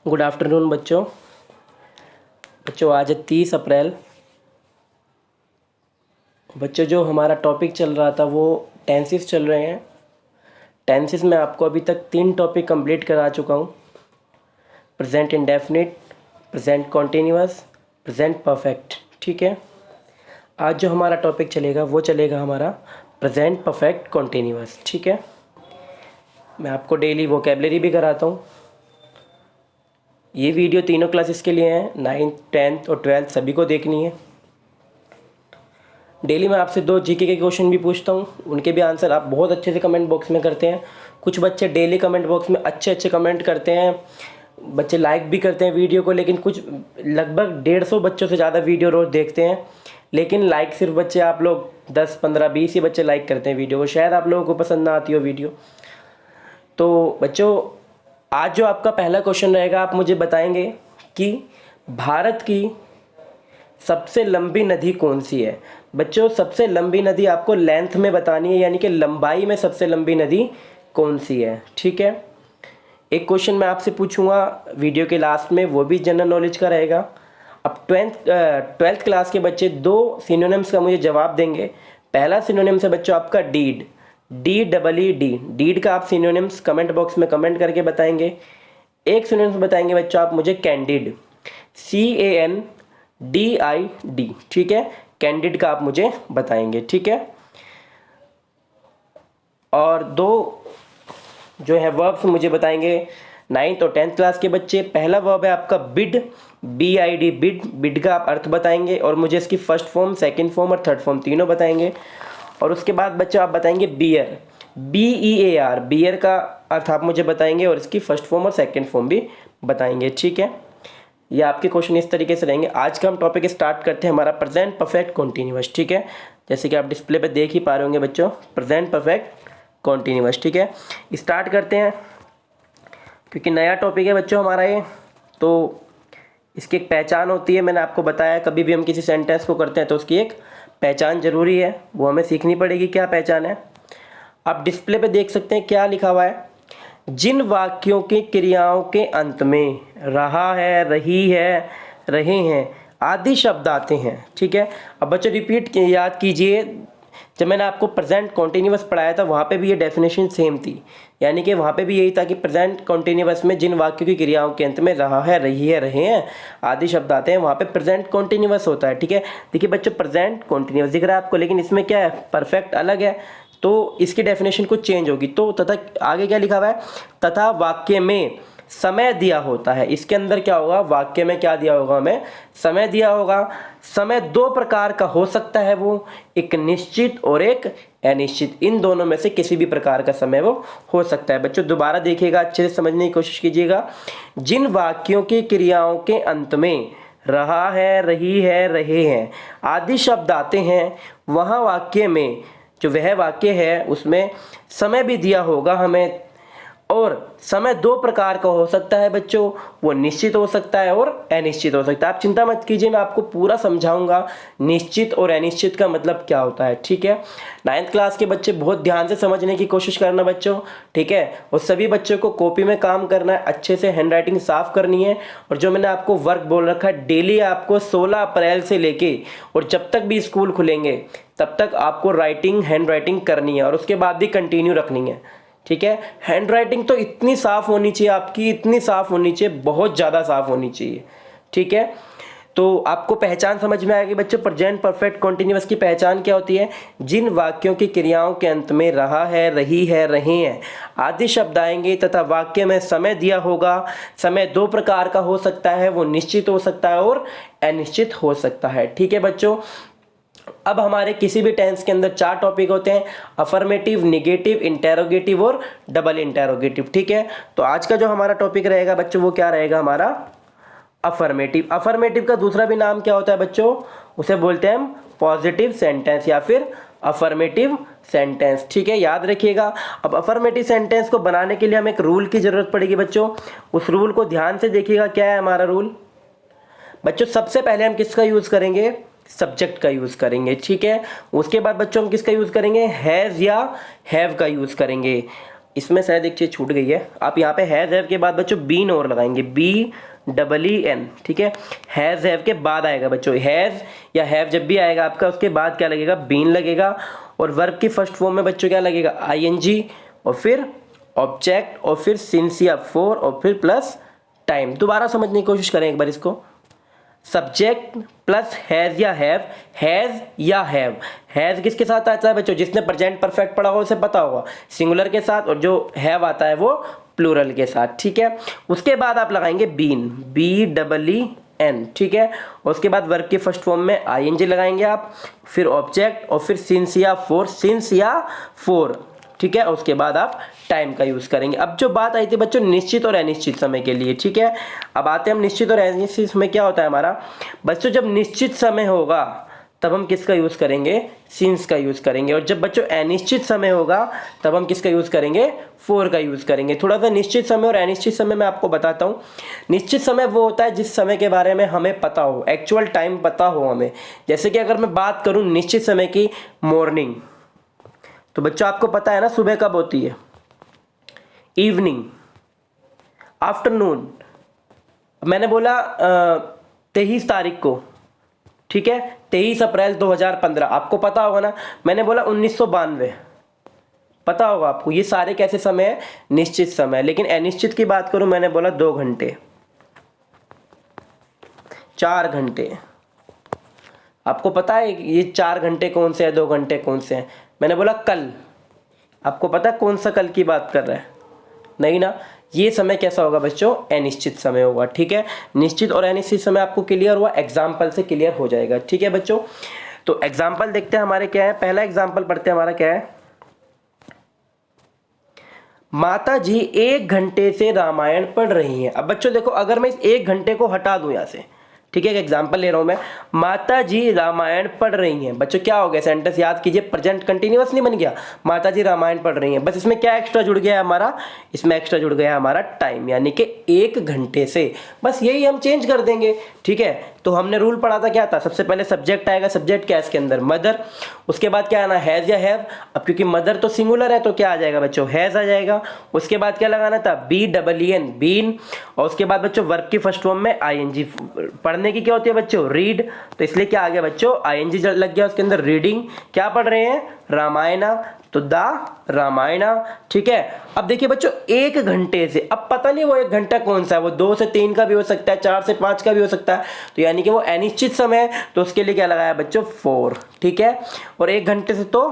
Good afternoon बच्चों। आज है 30 अप्रैल। बच्चों जो हमारा टॉपिक चल रहा था वो टेंसेस चल रहे हैं। टेंसेस में आपको अभी तक 3 टॉपिक कंप्लीट करा चुका हूँ। Present indefinite, present continuous, present perfect. ठीक है, आज जो हमारा टॉपिक चलेगा वो चलेगा हमारा प्रेजेंट परफेक्ट कॉन्टिन्यूअस। ठीक है, मैं आपको डेली वोकेबलरी भी कराता हूँ। ये वीडियो तीनों क्लासेस के लिए है, 9th 10th और 12th सभी को देखनी है। डेली मैं आपसे 2 जीके के क्वेश्चन भी पूछता हूँ, उनके भी आंसर आप बहुत अच्छे से कमेंट बॉक्स में करते हैं। कुछ बच्चे डेली कमेंट बॉक्स में अच्छे कमेंट करते हैं, बच्चे लाइक भी करते हैं वीडियो को, लेकिन कुछ लगभग 150 बच्चों से ज़्यादा वीडियो रोज़ देखते हैं, लेकिन लाइक सिर्फ बच्चे आप लोग 10 15 20 ही बच्चे लाइक करते हैं वीडियो को। शायद आप लोगों को पसंद ना आती हो वीडियो। तो बच्चों आज जो आपका पहला क्वेश्चन रहेगा, आप मुझे बताएंगे कि भारत की सबसे लंबी नदी कौन सी है। बच्चों सबसे लंबी नदी आपको लेंथ में बतानी है, यानी कि लंबाई में सबसे लंबी नदी कौन सी है। ठीक है, एक क्वेश्चन मैं आपसे पूछूंगा वीडियो के लास्ट में, वो भी जनरल नॉलेज का रहेगा। अब 12th क्लास के बच्चे 2 सिनोनिम्स का मुझे जवाब देंगे। पहला सिनोनिम्स है बच्चों आपका डीड, DEED। डीड का आप सिनोनिम्स कमेंट बॉक्स में कमेंट करके बताएंगे। एक सिनोनिम्स बताएंगे बच्चों आप मुझे कैंडिड, CANDID। ठीक है, कैंडिड का आप मुझे बताएंगे। ठीक है, और 2 जो है वर्ब्स मुझे बताएंगे 9th और 10th क्लास के बच्चे। पहला वर्ब है आपका बिड, BID, बिड। बिड का आप अर्थ बताएंगे और मुझे इसकी फर्स्ट फॉर्म, सेकंड फॉर्म और थर्ड फॉर्म तीनों बताएंगे। और उसके बाद बच्चों आप बताएंगे बियर, BEAR। बियर का अर्थ आप मुझे बताएंगे और इसकी फर्स्ट फॉर्म और सेकंड फॉर्म भी बताएंगे। ठीक है, ये आपके क्वेश्चन इस तरीके से रहेंगे। आज का हम टॉपिक स्टार्ट करते हैं हमारा प्रेजेंट परफेक्ट कॉन्टिन्यूअस। ठीक है, जैसे कि आप डिस्प्ले पे देख ही पा रहे होंगे बच्चों, प्रेजेंट परफेक्ट कॉन्टिन्यूअस। ठीक है, स्टार्ट करते हैं क्योंकि नया टॉपिक है बच्चों हमारा ये, तो इसकी एक पहचान होती है। मैंने आपको बताया कभी भी हम किसी सेंटेंस को करते हैं तो उसकी एक पहचान जरूरी है, वो हमें सीखनी पड़ेगी। क्या पहचान है, आप डिस्प्ले पे देख सकते हैं क्या लिखा हुआ है। जिन वाक्यों की क्रियाओं के अंत में रहा है, रही है, रहे हैं आदि शब्द आते हैं। ठीक है, अब बच्चों रिपीट याद कीजिए, जब मैंने आपको प्रेजेंट कॉन्टिन्यूअस पढ़ाया था वहाँ पे भी ये डेफिनेशन सेम थी, यानी कि वहाँ पे भी यही था कि प्रेजेंट कॉन्टिन्यूअस में जिन वाक्यों की क्रियाओं के अंत में रहा है, रही है, रहे हैं आदि शब्द आते हैं, वहाँ पे प्रेजेंट कॉन्टिन्यूअस होता है। ठीक है, देखिए बच्चों प्रेजेंट कॉन्टिन्यूअस दिख रहा है आपको, लेकिन इसमें क्या है, परफेक्ट अलग है, तो इसकी डेफिनेशन कुछ चेंज होगी। तो तथा आगे क्या लिखा हुआ है, तथा वाक्य में समय दिया होता है। इसके अंदर क्या होगा, वाक्य में क्या दिया होगा, हमें समय दिया होगा। समय 2 प्रकार का हो सकता है, वो एक निश्चित और एक अनिश्चित। इन दोनों में से किसी भी प्रकार का समय वो हो सकता है। बच्चों दोबारा देखिएगा, अच्छे से समझने की कोशिश कीजिएगा। जिन वाक्यों की क्रियाओं के अंत में रहा है, रही है, रहे हैं आदि शब्द आते हैं, वहाँ वाक्य में जो वह वाक्य है उसमें समय भी दिया होगा हमें, और समय 2 प्रकार का हो सकता है बच्चों, वो निश्चित हो सकता है और अनिश्चित हो सकता है। आप चिंता मत कीजिए, मैं आपको पूरा समझाऊंगा निश्चित और अनिश्चित का मतलब क्या होता है। ठीक है, 9th क्लास के बच्चे बहुत ध्यान से समझने की कोशिश करना बच्चों। ठीक है, और सभी बच्चों को कॉपी में काम करना है, अच्छे से हैंडराइटिंग साफ करनी है। और जो मैंने आपको वर्क बोल रखा है, डेली आपको 16 अप्रैल से लेके और जब तक भी स्कूल खुलेंगे तब तक आपको राइटिंग, हैंड राइटिंग करनी है और उसके बाद भी कंटिन्यू रखनी है। ठीक है, हैंड राइटिंग तो इतनी साफ होनी चाहिए आपकी, इतनी साफ होनी चाहिए, बहुत ज़्यादा साफ होनी चाहिए। ठीक है, तो आपको पहचान समझ में आएगी बच्चों। प्रेजेंट परफेक्ट कॉन्टिन्यूअस की पहचान क्या होती है, जिन वाक्यों की क्रियाओं के अंत में रहा है, रही है, रहे हैं आदि शब्द आएंगे तथा वाक्य में समय दिया होगा। समय 2 प्रकार का हो सकता है, वो निश्चित हो सकता है और अनिश्चित हो सकता है। ठीक है बच्चों, अब हमारे किसी भी टेंस के अंदर 4 टॉपिक होते हैं, अफर्मेटिव, निगेटिव, इंटेरोगेटिव और डबल इंटेरोगेटिव। ठीक है, तो आज का जो हमारा टॉपिक रहेगा बच्चों वो क्या रहेगा, हमारा अफर्मेटिव। अफर्मेटिव का दूसरा भी नाम क्या होता है बच्चों, उसे बोलते हैं हम पॉजिटिव सेंटेंस या फिर अफर्मेटिव सेंटेंस। ठीक है, याद रखिएगा। अब अफर्मेटिव सेंटेंस को बनाने के लिए हमें एक रूल की जरूरत पड़ेगी बच्चों। उस रूल को ध्यान से देखिएगा, क्या है हमारा रूल बच्चों। सबसे पहले हम किसका यूज करेंगे, सब्जेक्ट का यूज करेंगे। ठीक है, उसके बाद बच्चों हम किसका यूज करेंगे, हैज या हैव का यूज करेंगे। इसमें शायद एक चीज़ छूट गई है, आप यहाँ पे हैज़ हैव के बाद बच्चों बीन और लगाएंगे, BEEN, ठीक है। हैज़ हैव के बाद आएगा बच्चों हैज़ या हैव, जब भी आएगा आपका उसके बाद क्या लगेगा, बीन लगेगा। और वर्ब की फर्स्ट फॉर्म में बच्चों क्या लगेगा, ING, और फिर ऑब्जेक्ट, और फिर सिंस या फॉर, और फिर प्लस टाइम। दोबारा समझने की कोशिश करें एक बार इसको। सब्जेक्ट प्लस हैज़ या हैव, हैज़ या हैव। हैज़ किसके साथ आता है बच्चों, जिसने प्रेजेंट परफेक्ट पढ़ा हो उसे पता होगा, सिंगुलर के साथ, और जो हैव आता है वो प्लूरल के साथ, ठीक है। उसके बाद आप लगाएंगे बीन, BEEN, ठीक है। और उसके बाद वर्ब की फर्स्ट फॉर्म में ING लगाएंगे आप, फिर ऑब्जेक्ट, और फिर सिंस या फॉर, ठीक है। उसके बाद आप टाइम का यूज़ करेंगे। अब जो बात आई थी बच्चों निश्चित और अनिश्चित समय के लिए, ठीक है। अब आते हैं हम निश्चित और अनिश्चित समय क्या होता है हमारा बच्चों, जब निश्चित समय होगा तब हम किसका यूज़ करेंगे, सिंस का यूज़ करेंगे। और जब बच्चों अनिश्चित समय होगा तब हम किसका यूज़ करेंगे, फॉर का यूज़ करेंगे। थोड़ा सा निश्चित समय और अनिश्चित समय मैं आपको बताता हूँ। निश्चित समय वो होता है जिस समय के बारे में हमें पता हो, एक्चुअल टाइम पता हो हमें। जैसे कि अगर मैं बात करूँ निश्चित समय की, मॉर्निंग, तो बच्चों आपको पता है ना सुबह कब होती है, इवनिंग, आफ्टरनून। मैंने बोला 23 तारीख को, ठीक है, 23 अप्रैल 2015, आपको पता होगा ना। मैंने बोला 1992, पता होगा आपको। ये सारे कैसे समय है, निश्चित समय। लेकिन अनिश्चित की बात करूं, मैंने बोला 2 घंटे, 4 घंटे। आपको पता है ये 4 घंटे कौन से हैं, 2 घंटे कौन से हैं। मैंने बोला कल, आपको पता है कौन सा कल की बात कर रहा है, नहीं ना। ये समय कैसा होगा बच्चों, अनिश्चित समय होगा, ठीक है। निश्चित और अनिश्चित समय आपको क्लियर हुआ, एग्जाम्पल से क्लियर हो जाएगा, ठीक है बच्चों। तो एग्जाम्पल देखते हैं हमारे क्या है। पहला एग्जाम्पल पढ़ते हैं, हमारा क्या है, माता जी 1 घंटे से रामायण पढ़ रही हैं। अब बच्चों देखो, अगर मैं इस 1 घंटे को हटा दूं यहाँ से, ठीक है, एक एग्जाम्पल ले रहा हूं मैं, माता जी रामायण पढ़ रही हैं। बच्चों क्या हो गया, सेंटेंस याद कीजिए, प्रेजेंट कंटिन्यूअस नहीं बन गया, माता जी रामायण पढ़ रही हैं। बस इसमें क्या एक्स्ट्रा जुड़ गया है हमारा, इसमें एक्स्ट्रा जुड़ गया है हमारा टाइम, यानी कि 1 घंटे से। बस यही हम चेंज कर देंगे, ठीक है। तो हमने रूल पढ़ा था, क्या था, सबसे पहले सब्जेक्ट आएगा, सब्जेक्ट क्या है इसके अंदर, मदर। उसके बाद क्या आना, हैज़ या हैव। अब क्योंकि मदर तो सिंगुलर है तो क्या आ जाएगा बच्चों, हैज़ आ जाएगा। उसके बाद क्या लगाना था, BEEN, बीन। और उसके बाद बच्चों वर्ब की फर्स्ट फॉर्म में ING। पढ़ने की क्या होती है बच्चों, रीड, तो इसलिए क्या आ गया बच्चों, ING लग गया उसके अंदर, रीडिंग। क्या पढ़ रहे हैं, रामायणा, तो द रामायणा, ठीक है। अब देखिए बच्चों 1 घंटे से, अब पता नहीं वो 1 घंटा कौन सा है, वो 2 से 3 का भी हो सकता है, 4 से 5 का भी हो सकता है। तो यानी कि वो अनिश्चित समय है, तो उसके लिए क्या लगाया बच्चों, 4, ठीक है। और 1 घंटे से तो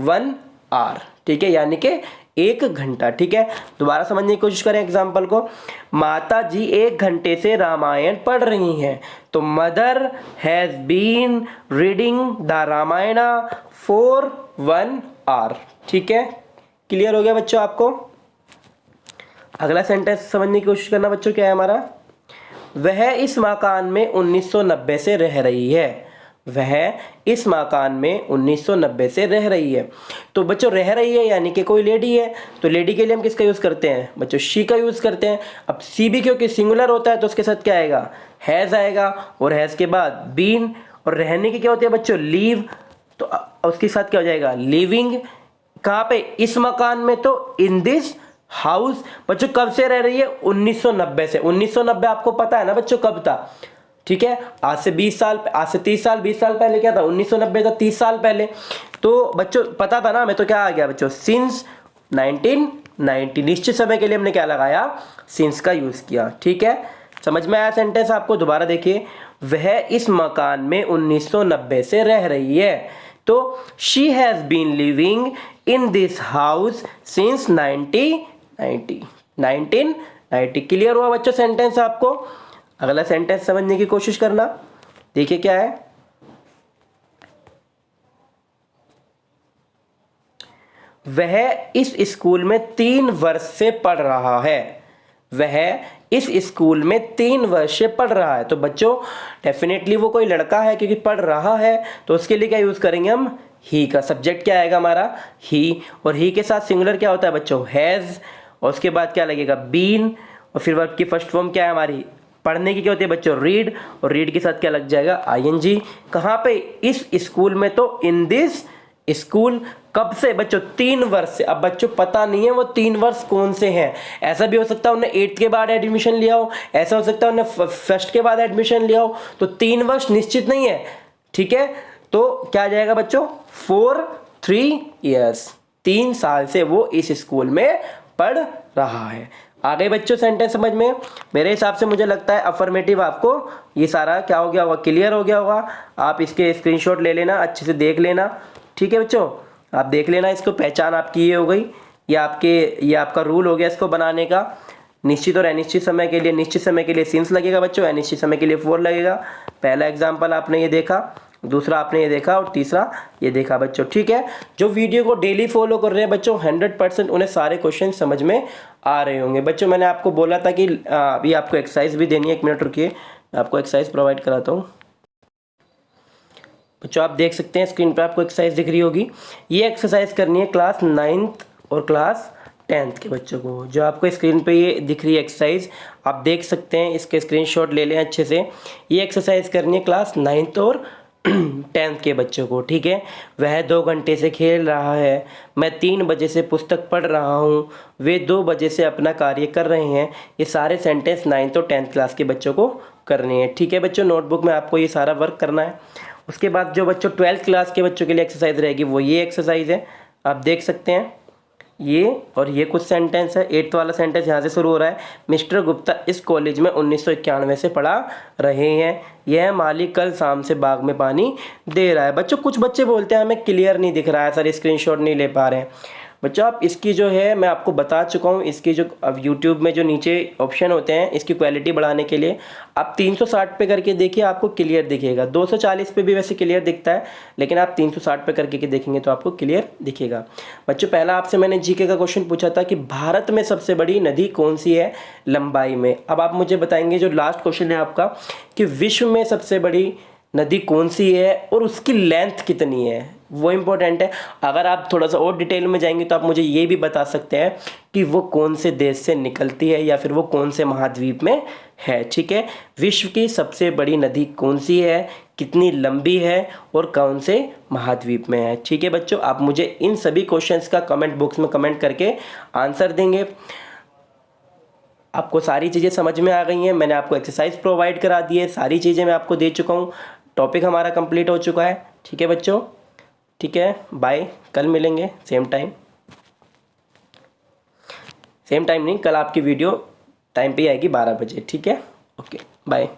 1 आवर, ठीक है, यानी कि 1 घंटा, ठीक है। दोबारा समझने की कोशिश करें एग्जाम्पल को। माता जी 1 घंटे से रामायण पढ़ रही हैं, तो mother has been reading the Ramayana for 1 hour, ठीक है। क्लियर हो गया बच्चों आपको। अगला सेंटेंस समझने की कोशिश करना बच्चों, क्या है हमारा, वह इस मकान में 1990 से रह रही है। वह इस मकान में 1990 से रह रही है। तो बच्चों रह रही है यानी कि कोई लेडी है, तो लेडी के लिए हम किसका यूज़ करते हैं बच्चों, शी का यूज़ करते हैं। अब सी भी क्योंकि सिंगुलर होता है तो उसके साथ क्या आएगा, हैज़ आएगा, और हैज़ के बाद बीन। और रहने की क्या होती है बच्चों, लीव, तो उसके साथ क्या हो जाएगा, लिविंग। कहाँ पे, इस मकान में, तो इन दिस हाउस। बच्चों कब से रह रही है, 1990 से। 1990 आपको पता है ना बच्चों कब था, ठीक है। आज से 20 साल, आज से 30 साल, 20 साल पहले क्या था, 1990 था, 30 साल पहले। तो बच्चों पता था ना हमें, तो क्या आ गया बच्चों, सिंस 1990। निश्चित समय के लिए हमने क्या लगाया, सिंस का यूज किया, ठीक है। समझ में आया सेंटेंस आपको। दोबारा देखिए, वह इस मकान में 1990 से रह रही है, तो she has been living in this house since 1990। Clear हुआ बच्चों सेंटेंस आपको। अगला सेंटेंस समझने की कोशिश करना, देखिए क्या है, वह इस स्कूल में 3 वर्ष से पढ़ रहा है। वह इस स्कूल में 3 वर्ष से पढ़ रहा है। तो बच्चों डेफिनेटली वो कोई लड़का है, क्योंकि पढ़ रहा है, तो उसके लिए क्या यूज करेंगे हम, ही का। सब्जेक्ट क्या आएगा हमारा, ही। और ही के साथ सिंगुलर क्या होता है बच्चों, हैज। और उसके बाद क्या लगेगा, बीन। और फिर वर्ब की फर्स्ट फॉर्म क्या है हमारी, पढ़ने की क्या होती है बच्चों, रीड। और रीड के साथ क्या लग जाएगा, ING। कहाँ पे, इस स्कूल में, तो इन दिस स्कूल। कब से बच्चों? 3 वर्ष से। अब बच्चों पता नहीं है वो 3 वर्ष कौन से हैं। ऐसा भी हो सकता है उन्हें 8th के बाद एडमिशन लिया हो, ऐसा हो सकता है उन्हें फर्स्ट के बाद एडमिशन लिया हो, तो 3 वर्ष निश्चित नहीं है, ठीक है। तो क्या आ जाएगा बच्चों? 3 years, 3 साल से वो इस स्कूल में पढ़ रहा है। आ गए बच्चों सेंटेंस समझ में? मेरे हिसाब से मुझे लगता है अफर्मेटिव आपको ये सारा क्या हो गया होगा, क्लियर हो गया होगा। आप इसके स्क्रीनशॉट ले लेना, अच्छे से देख लेना, ठीक है बच्चों। आप देख लेना, इसको पहचान आपकी ये हो गई। ये आपका रूल हो गया इसको बनाने का। निश्चित और अनिश्चित समय के लिए, निश्चित समय के लिए सिंस लगेगा बच्चों, अनिश्चित समय के लिए फॉर लगेगा। पहला एग्जाम्पल आपने ये देखा, दूसरा आपने ये देखा और तीसरा ये देखा बच्चों, ठीक है। जो वीडियो को डेली फॉलो कर रहे हैं बच्चों 100% उन्हें सारे क्वेश्चन समझ में आ रहे होंगे बच्चों। मैंने आपको बोला था कि अभी आपको एक्सरसाइज भी देनी है, 1 मिनट रुकिए, आपको एक्सरसाइज प्रोवाइड कराता हूँ बच्चों। आप देख सकते हैं स्क्रीन पर आपको एक्सरसाइज दिख रही होगी। ये एक्सरसाइज करनी है क्लास 9th और क्लास 10th के बच्चों को। जो आपको स्क्रीन पे ये दिख रही है एक्सरसाइज, आप देख सकते हैं, इसके स्क्रीनशॉट ले लें अच्छे से। ये एक्सरसाइज करनी है क्लास 9th और 10th के बच्चों को, ठीक है। वह 2 घंटे से खेल रहा है, मैं 3 बजे से पुस्तक पढ़ रहा हूँ, वे 2 बजे से अपना कार्य कर रहे हैं। ये सारे सेंटेंस 9th और 10th क्लास के बच्चों को करने हैं, ठीक है बच्चों। नोटबुक में आपको ये सारा वर्क करना है। उसके बाद जो बच्चों 12th क्लास के बच्चों के लिए एक्सरसाइज रहेगी वो ये एक्सरसाइज है, आप देख सकते हैं ये। और ये कुछ सेंटेंस है। 8th वाला सेंटेंस यहाँ से शुरू हो रहा है। मिस्टर गुप्ता इस कॉलेज में 1991 से पढ़ा रहे हैं, यह माली कल शाम से बाग में पानी दे रहा है। बच्चों कुछ बच्चे बोलते हैं हमें क्लियर नहीं दिख रहा है सर, स्क्रीनशॉट नहीं ले पा रहे हैं। बच्चों आप इसकी जो है मैं आपको बता चुका हूँ, इसकी जो अब यूट्यूब में जो नीचे ऑप्शन होते हैं इसकी क्वालिटी बढ़ाने के लिए आप 360 पे करके देखिए, आपको क्लियर दिखेगा। 240 पे भी वैसे क्लियर दिखता है, लेकिन आप 360 पे करके देखेंगे तो आपको क्लियर दिखेगा। बच्चों पहला आपसे मैंने जीके का क्वेश्चन पूछा था कि भारत में सबसे बड़ी नदी कौन सी है लंबाई में। अब आप मुझे बताएंगे जो लास्ट क्वेश्चन है आपका कि विश्व में सबसे बड़ी नदी कौन सी है और उसकी लेंथ कितनी है, वो इम्पोर्टेंट है। अगर आप थोड़ा सा और डिटेल में जाएंगे तो आप मुझे ये भी बता सकते हैं कि वो कौन से देश से निकलती है या फिर वो कौन से महाद्वीप में है, ठीक है। विश्व की सबसे बड़ी नदी कौन सी है, कितनी लंबी है और कौन से महाद्वीप में है, ठीक है बच्चों। आप मुझे इन सभी क्वेश्चंस का कमेंट बॉक्स में कमेंट करके आंसर देंगे। आपको सारी चीज़ें समझ में आ गई हैं, मैंने आपको एक्सरसाइज प्रोवाइड करा दी है, सारी चीज़ें मैं आपको दे चुका हूँ। टॉपिक हमारा कंप्लीट हो चुका है, ठीक है बच्चों। ठीक है, बाय, कल मिलेंगे सेम टाइम। सेम टाइम नहीं, कल आपकी वीडियो टाइम पे आएगी 12 बजे, ठीक है। Okay bye.